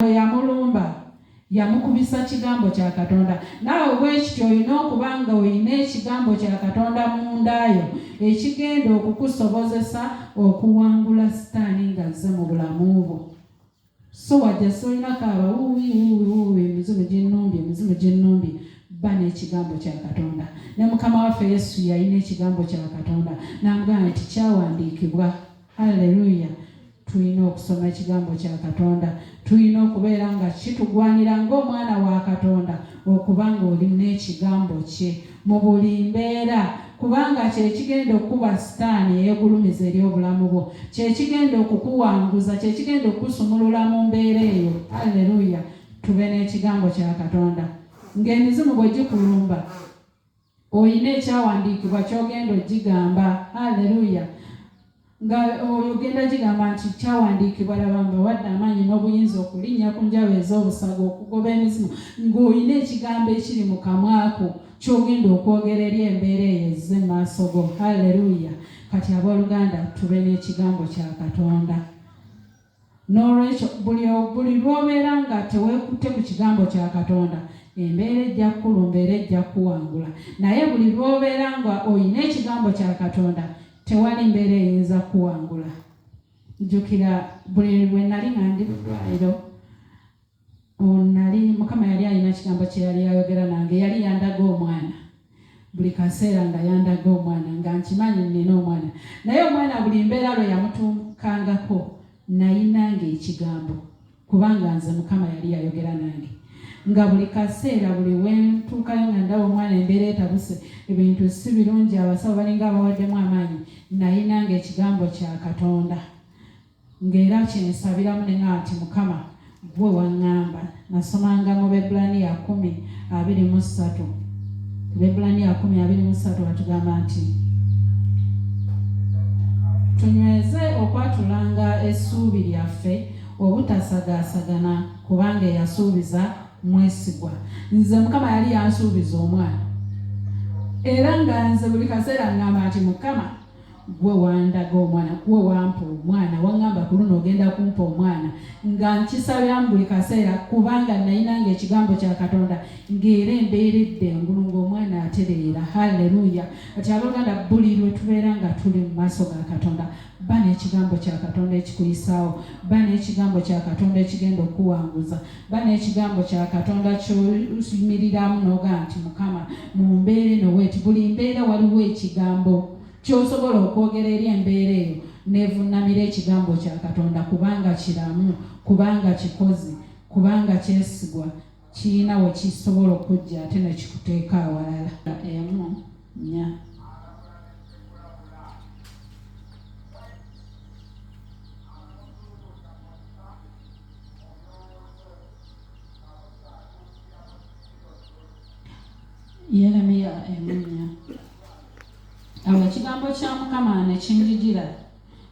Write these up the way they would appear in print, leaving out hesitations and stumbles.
yamulumba yamukubisa kigambo kya Katonda. Naawe bwekityo olina okuba nga olina ekigambo kya Katonda mundaayo ekigenda okukusobozesa okuwangula Sitaani ng'azze mu bulamu bwo. So wajja solina kaaba emizimu ginnumbye ba n'ekigambo kya Katonda. Ne Mukama waffe Yesu yalina ekigambo kya Katonda n'agamba nti kyawandiikibwa. Haleluya. Tulina okusoma ekigambo kya Katonda, tulina okubeera nga kitugwanira ng'omwana wa Katonda okuba ng'oli n'ekigambo kye mu buli mbeera, kubanga kyekigenda okukuba Sitaani eyeegulumiza eri obulamu bwo, kyekigenda okukuwanguza, kyekigenda okukusumulula mu mbeera eyo. Haleluya. Tube n'ekigambo kya Katonda. Ng'emizimu bwe gikulumba olina ekyawandiikibwa ky'ogenda ogigamba. Haleluya. Nga oyogenda gigamba nti kyawandiikibwa laba mbawadde amaanyi n'obuyinza okulinnya ku njaba ez'obusago okugoba emizimu, ng'olina ekigambo ekiri mu kamwako ky'ogenda okwogera eri embeera eyo ezze mu maaso go. Haleluya. Kati abooluganda tube n'ekigambo kya Katonda. N'olwekyo buli lw'obeera nga teweekutte ku kigambo kya Katonda, embeera ejja kukulumba era ejja kuwangula. Naye buli lw'obeera nga olina ekigambo kya Katonda, tewali mbeera eyinza kuwangula. Jjukira buli lwe nali nga ndi mu ddwaliro, Mukama yali alina kigambo kye yali ayogera nange, yali yandaga omwana. Buli kaseera nga yandaga omwana nga nkimanyi nnina omwana. Naye omwana buli mbeera lwe yamutuukangako nayinanga ekigambo, kubanga nze Mukama yali yayogera nange. Nga buli kaseera buli wentuukayo nga ndaba omwana embeera etabuse, ebintu si birungi, abasawo balinga abawaddemu amaanyi, nayinanga ekigambo kya Katonda. Ng'era kyensabiramu ne nga nti Mukama gwe waŋŋamba. Nasomanga mu Bebbulaniya 10:23. Bebbulaniya 10:23 batugamba nti tunyweze okwatulanga essuubi lyaffe obutasagaasagana, kubanga eyasuubiza mwesigwa. Nze Mukama yali yansuubiza omwana, era nga nze buli kaseera ngamba nti Mukama gwe wandaga omwana, gwe wampa omwana, waŋŋamba ku luno ogenda kumpa omwana, nga nkisabiramu buli kaseera kubanga nayinanga ekigambo kya Katonda, ng'era embeera edda engulu ng'omwana atereera. Haleluya. Kati abooluganda buli lwe tubeera nga tuli mu maaso ga Katonda, ba n'ekigambo kya Katonda ekikuyisaawo, ba n'ekigambo kya Katonda ekigenda okuwanguza, ba n'ekigambo kya Katonda ky'oyimiriramu n'ogaa nti Mukama mu mbeera eno weeti. Buli mbeera waliwo ekigambo ky'osobola okwogera eri embeera eyo neevunnamira ekigambo kya Katonda, kubanga kiramu, kubanga kikozi, kubanga kyesigwa, kirina we kisobola okujja ate ne kikuteeka awalala. 1:4. Yeremiya 1:4. Awo ekigambo kya Mukama ne kinjijira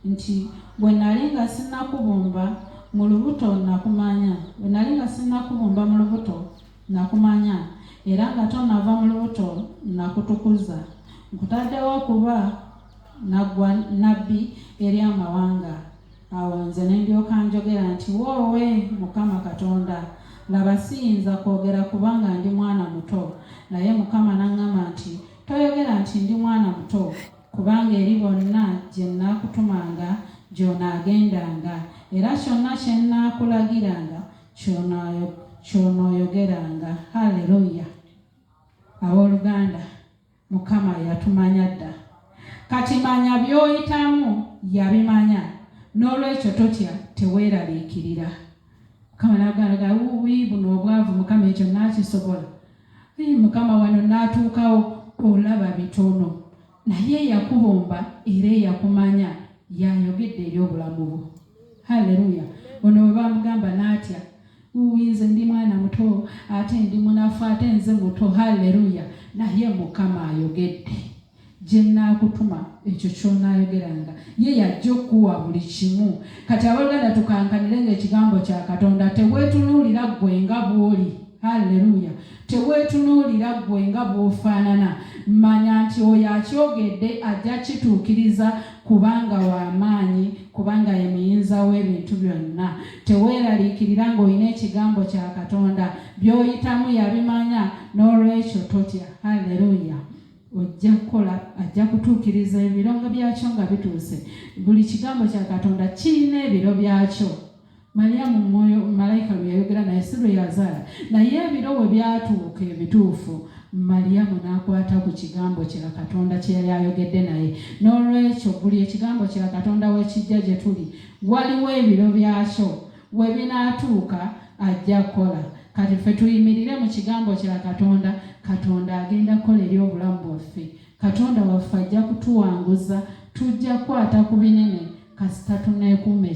nti bwe nali nga sinnakubumba mu lubuto nakumanya, bwe nali nga sinnakubumba mu lubuto nakumanya, era nga tonava mu lubuto nakutukuza, nkutaddewo okuba naggwa nabbi eri amawanga. Awo nze ne ndyoka njogera nti woowe Mukama Katonda, laba siyinza kwogera kubanga ndi mwana muto. Naye Mukama n'aŋŋamba nti toyogera nti ndi mwana muto, kubanga eri bonna gye nnaakutumanga gy'onaagendanga, era kyonna kye nnaakulagiranga ky'onooyogeranga. Haleluya. Abooluganda, Mukama yatumanya dda, kati manya by'oyitamu yabimanya, n'olwekyo totya, teweeraliikirira. Mukama n'agamba buno obwavu Mukama ekyo naakisobola. Mukama wano naatuukawo olaba bitono, naye yakubumba era yakumanya, yayogedde eri obulamu bwo. Haleluya. Ono bwe bamugamba n'atya, nze ndi mwana muto, ate ndi munafu, ate nze muto. Haleluya. Naye Mukama ayogedde, gye nnaakutuma ekyo ky'onaayogeranga. Ye yajja okuwa buli kimu. Kati abooluganda tukankanire ng'ekigambo kya Katonda teweetunuulira ggwe nga bw'oli. Haleluya. Teweetunuulira ggwe nga bw'ofaanana, manya nti oyo akyogedde ajja kituukiriza kubanga w'amaanyi, kubanga ye muyinza w'ebintu byonna. Teweeraliikirira ng'olina ekigambo kya Katonda, by'oyitamu yabimanya, n'olwekyo totya. Haleluya. Ojja kukola, ajja kutuukiriza ebirongo byakyo nga bituuse. Buli kigambo kya Katonda kirina ebiro byakyo. Mariyamu malayika lwe yayogera naye si lwe yazaala, naye ebiro bwe byatuuka ebituufu, Mariyamu n'akwata ku kigambo kya Katonda kye yali ayogedde naye. N'olwekyo buli ekigambo kya Katonda we kijja gye tuli, waliwo ebiro byakyo, we binaatuuka ajja kukola. Kati ffe tuyimirire mu kigambo kya Katonda, Katonda agenda kukola eri obulamu bwaffe. Katonda waffe ajja kutuwanguza, tujja kukwata ku binene kasita tuneekuume